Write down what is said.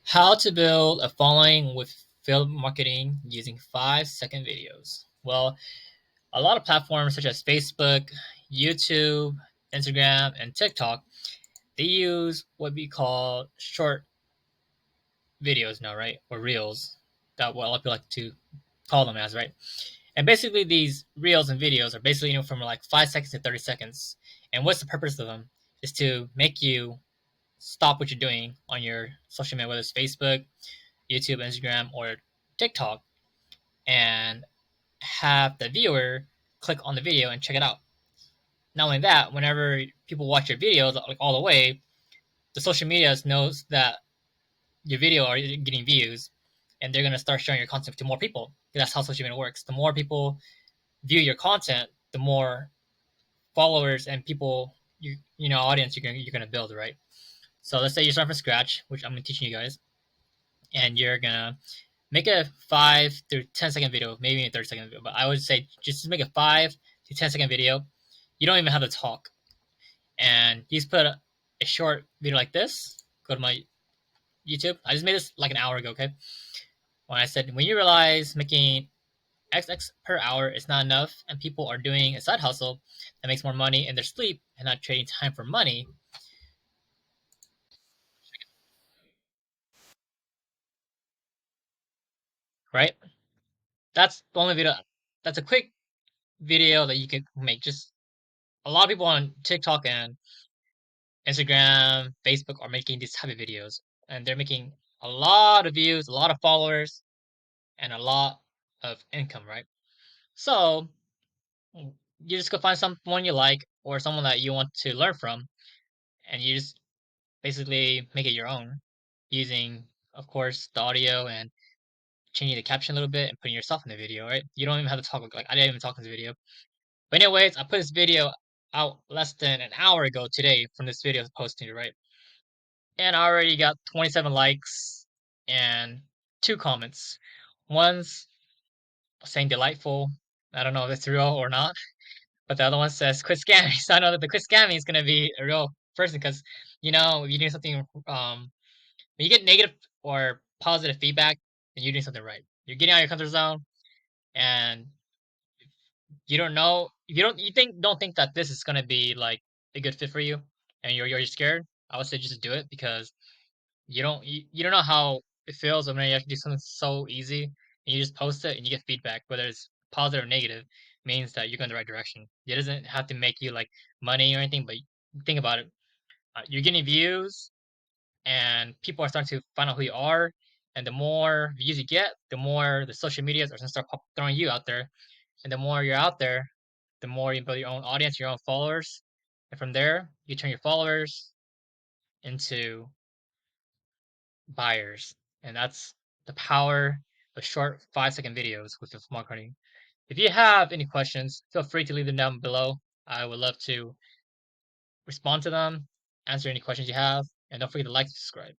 How to build a following with field marketing using 5-second videos. Well, a lot of platforms such as Facebook, YouTube, Instagram, and TikTok, they use what we call short videos now, right? Or reels. That what a lot of people like to call them as, right? And basically these reels and videos are basically from like 5 seconds to 30 seconds. And what's the purpose of them? Is to make you stop what you're doing on your social media, whether it's Facebook, YouTube, Instagram, or TikTok, and have the viewer click on the video and check it out. Not only that, whenever people watch your videos like all the way, the social media knows that your video are getting views, and they're gonna start sharing your content to more people. That's how social media works. The more people view your content, the more followers and people audience you're gonna build, right? So let's say you start from scratch, which I'm gonna teaching you guys, and you're gonna make a 5 to 10 second video, maybe a 30 second video, but I would say just make a 5 to 10 second video. You don't even have to talk, and you just put a short video like this. Go to my YouTube. I just made this like an hour ago. Okay, when I said when you realize making XX per hour is not enough, and people are doing a side hustle that makes more money in their sleep and not trading time for money, right? That's the only video. That's a quick video that you can make. Just a lot of people on TikTok and Instagram, Facebook are making these type of videos, and they're making a lot of views, a lot of followers, and a lot of income, right? So you just go find someone you like or someone that you want to learn from, and you just basically make it your own using, of course, the audio and changing the caption a little bit and putting yourself in the video, right? You don't even have to talk like I didn't even talk in this video. But anyways, I put this video out less than an hour ago today from this video posting, right? And I already got 27 likes and 2 comments. One's saying delightful. I don't know if it's real or not, but the other one says quit scamming. So I know that the quit scamming is gonna be a real person because if you're doing something when you get negative or positive feedback, then you're doing something right. You're getting out of your comfort zone, and you don't know don't think that this is gonna be like a good fit for you, and you're scared. I would say just do it because you don't know how it feels when you actually do something so easy and you just post it and you get feedback, whether it's positive or negative, means that you're going the right direction. It doesn't have to make you like money or anything, but think about it. You're getting views, and people are starting to find out who you are. And the more views you get, the more the social medias are going to start throwing you out there. And the more you're out there, the more you build your own audience, your own followers. And from there, you turn your followers into buyers. And that's the power of short 5 second videos with the marketing. If you have any questions, feel free to leave them down below. I would love to respond to them, answer any questions you have, and don't forget to like and subscribe.